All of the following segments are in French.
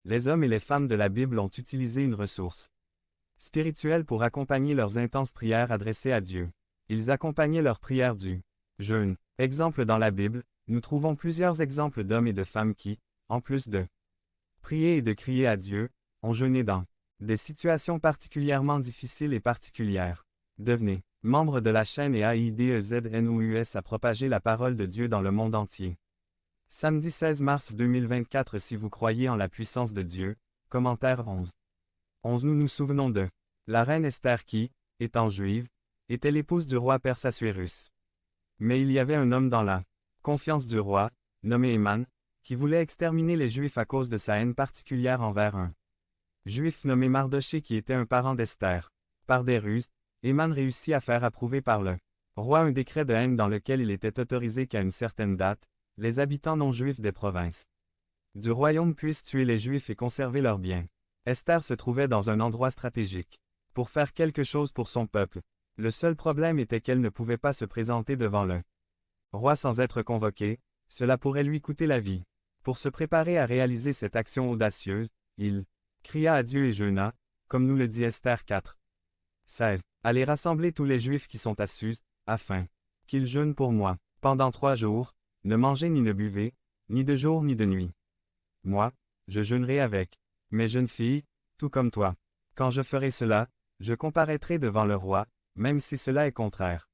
les hommes et les femmes de la Bible ont utilisé une ressource spirituelle pour accompagner leurs intenses prières adressées à Dieu. Ils accompagnaient leurs prières du jeûne. Exemple dans la Bible, nous trouvons plusieurs exemples d'hommes et de femmes qui, en plus de prier et de crier à Dieu, ont jeûné dans des situations particulièrement difficiles et particulières. Devenez membre de la chaîne et AIDEZNOUS à propager la parole de Dieu dans le monde entier. Samedi 16 mars 2024 si vous croyez en la puissance de Dieu, commentaire 11. Nous nous souvenons de la reine Esther qui, étant juive, était l'épouse du roi perse Assuérus. Mais il y avait un homme dans la confiance du roi, nommé Éman, qui voulait exterminer les Juifs à cause de sa haine particulière envers un Juif nommé Mardochée qui était un parent d'Esther. Par des ruses, Éman réussit à faire approuver par le roi un décret de haine dans lequel il était autorisé qu'à une certaine date, les habitants non-juifs des provinces du royaume puissent tuer les Juifs et conserver leurs biens. Esther se trouvait dans un endroit stratégique pour faire quelque chose pour son peuple. Le seul problème était qu'elle ne pouvait pas se présenter devant le roi sans être convoquée, cela pourrait lui coûter la vie. Pour se préparer à réaliser cette action audacieuse, il cria à Dieu et jeûna, comme nous le dit Esther 4. 16. Allez rassembler tous les Juifs qui sont à Suse, afin qu'ils jeûnent pour moi. Pendant 3 jours, ne mangez ni ne buvez, ni de jour ni de nuit. Moi, je jeûnerai avec mes jeunes filles, tout comme toi. Quand je ferai cela, je comparaîtrai devant le roi, même si cela est contraire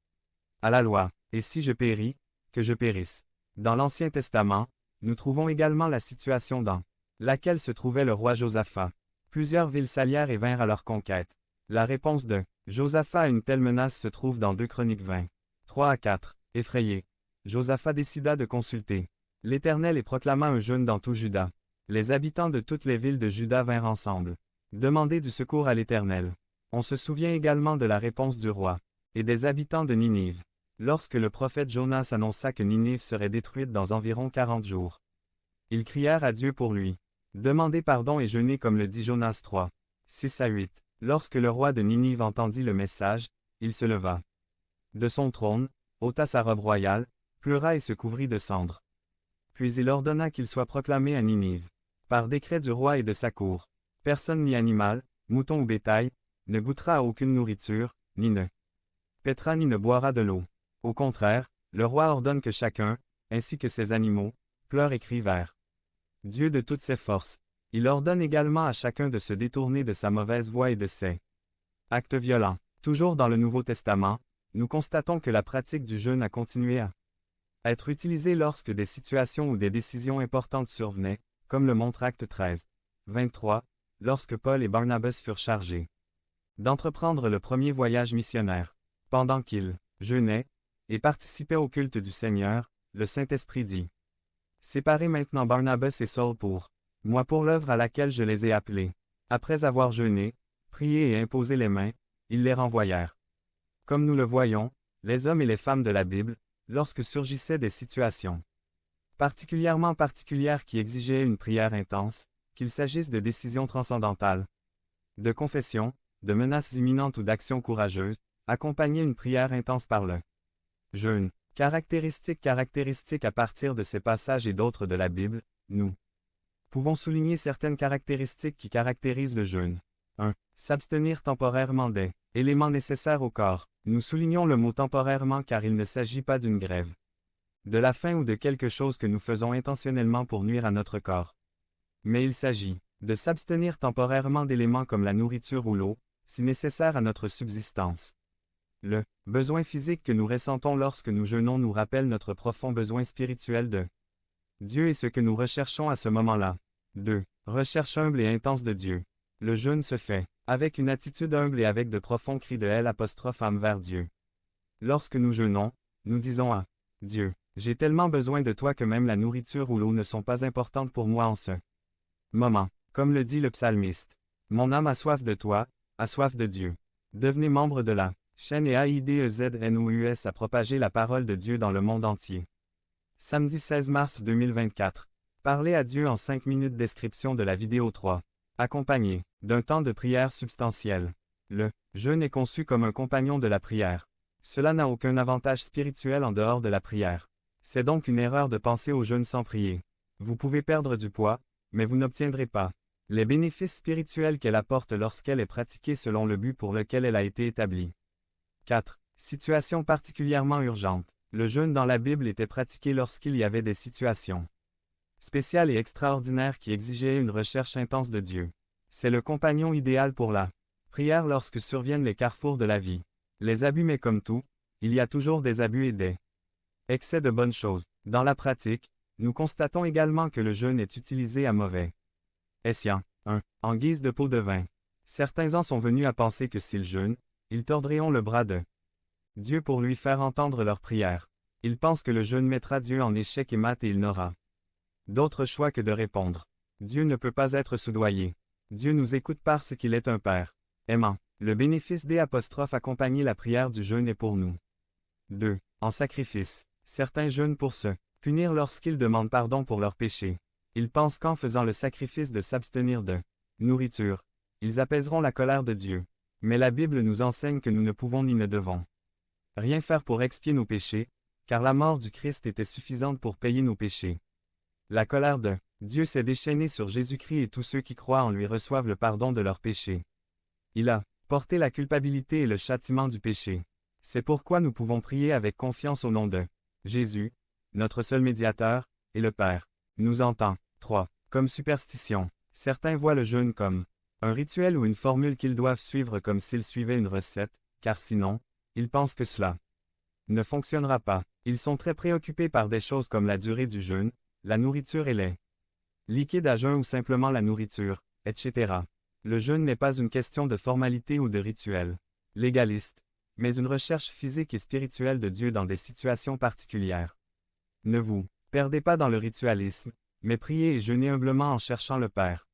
à la loi. Et si je péris, que je périsse. Dans l'Ancien Testament, nous trouvons également la situation dans laquelle se trouvait le roi Josaphat. Plusieurs villes s'allièrent et vinrent à leur conquête. La réponse de Josaphat à une telle menace se trouve dans 2 Chroniques 20. 3 à 4. Effrayé, Josaphat décida de consulter l'Éternel et proclama un jeûne dans tout Juda. Les habitants de toutes les villes de Juda vinrent ensemble demander du secours à l'Éternel. On se souvient également de la réponse du roi et des habitants de Ninive. Lorsque le prophète Jonas annonça que Ninive serait détruite dans environ 40 jours. Ils crièrent à Dieu pour lui. Demandez pardon et jeûnez comme le dit Jonas 3. 6 à 8. Lorsque le roi de Ninive entendit le message, il se leva de son trône, ôta sa robe royale, pleura et se couvrit de cendres. Puis il ordonna qu'il soit proclamé à Ninive, par décret du roi et de sa cour. Personne ni animal, mouton ou bétail, ne goûtera à aucune nourriture, ni ne pètera ni ne boira de l'eau. Au contraire, le roi ordonne que chacun, ainsi que ses animaux, pleure et crie vers Dieu de toutes ses forces. Il ordonne également à chacun de se détourner de sa mauvaise voie et de ses actes violents. Toujours dans le Nouveau Testament, nous constatons que la pratique du jeûne a continué à être utilisée lorsque des situations ou des décisions importantes survenaient, comme le montre Acte 13. 23, lorsque Paul et Barnabas furent chargés d'entreprendre le premier voyage missionnaire. Pendant qu'ils jeûnaient et participaient au culte du Seigneur, le Saint-Esprit dit « Séparez maintenant Barnabas et Saul pour moi pour l'œuvre à laquelle je les ai appelés. » Après avoir jeûné, prié et imposé les mains, ils les renvoyèrent. Comme nous le voyons, les hommes et les femmes de la Bible, lorsque surgissaient des situations particulièrement particulières qui exigeaient une prière intense, qu'il s'agisse de décisions transcendantales, de confessions, de menaces imminentes ou d'actions courageuses, accompagnaient une prière intense par le jeûne. Caractéristiques à partir de ces passages et d'autres de la Bible, nous pouvons souligner certaines caractéristiques qui caractérisent le jeûne. 1. S'abstenir temporairement des éléments nécessaires au corps. Nous soulignons le mot temporairement car il ne s'agit pas d'une grève, de la faim ou de quelque chose que nous faisons intentionnellement pour nuire à notre corps. Mais il s'agit de s'abstenir temporairement d'éléments comme la nourriture ou l'eau, si nécessaire à notre subsistance. Le besoin physique que nous ressentons lorsque nous jeûnons nous rappelle notre profond besoin spirituel de Dieu et ce que nous recherchons à ce moment-là. 2. Recherche humble et intense de Dieu. Le jeûne se fait avec une attitude humble et avec de profonds cris de L'(âme) vers Dieu. Lorsque nous jeûnons, nous disons à Dieu, « J'ai tellement besoin de toi que même la nourriture ou l'eau ne sont pas importantes pour moi en ce moment. » Comme le dit le psalmiste, « Mon âme a soif de toi, a soif de Dieu. » Devenez membre de la chaîne et AIDEZNOUS à propager la parole de Dieu dans le monde entier. Samedi 16 mars 2024. Parlez à Dieu en 5 minutes. Description de la vidéo 3. Accompagné d'un temps de prière substantiel. Le jeûne est conçu comme un compagnon de la prière. Cela n'a aucun avantage spirituel en dehors de la prière. C'est donc une erreur de penser au jeûne sans prier. Vous pouvez perdre du poids, mais vous n'obtiendrez pas Les bénéfices spirituels qu'elle apporte lorsqu'elle est pratiquée selon le but pour lequel elle a été établie. 4. Situation particulièrement urgente. Le jeûne dans la Bible était pratiqué lorsqu'il y avait des situations spéciales et extraordinaires qui exigeaient une recherche intense de Dieu. C'est le compagnon idéal pour la prière lorsque surviennent les carrefours de la vie. Les abus, mais comme tout, il y a toujours des abus et des excès de bonnes choses. Dans la pratique, nous constatons également que le jeûne est utilisé à mauvais escient. 1. En guise de pot de vin. Certains en sont venus à penser que s'ils jeûnent, ils tordront le bras de Dieu pour lui faire entendre leur prière. Ils pensent que le jeûne mettra Dieu en échec et mat et il n'aura d'autre choix que de répondre. Dieu ne peut pas être soudoyé. Dieu nous écoute parce qu'il est un Père aimant. Le bénéfice des apostrophes accompagner la prière du jeûne est pour nous. 2. En sacrifice. Certains jeûnent pour se punir lorsqu'ils demandent pardon pour leurs péchés. Ils pensent qu'en faisant le sacrifice de s'abstenir de nourriture, ils apaiseront la colère de Dieu. Mais la Bible nous enseigne que nous ne pouvons ni ne devons rien faire pour expier nos péchés, car la mort du Christ était suffisante pour payer nos péchés. La colère de Dieu s'est déchaînée sur Jésus-Christ et tous ceux qui croient en lui reçoivent le pardon de leurs péchés. Il a porté la culpabilité et le châtiment du péché. C'est pourquoi nous pouvons prier avec confiance au nom de Jésus, notre seul médiateur, et le Père nous entend. 3. Comme superstition. Certains voient le jeûne comme un rituel ou une formule qu'ils doivent suivre comme s'ils suivaient une recette, car sinon, ils pensent que cela ne fonctionnera pas. Ils sont très préoccupés par des choses comme la durée du jeûne, la nourriture et les liquides à jeun ou simplement la nourriture, etc. Le jeûne n'est pas une question de formalité ou de rituel légaliste, mais une recherche physique et spirituelle de Dieu dans des situations particulières. Ne vous perdez pas dans le ritualisme, mais priez et jeûnez humblement en cherchant le Père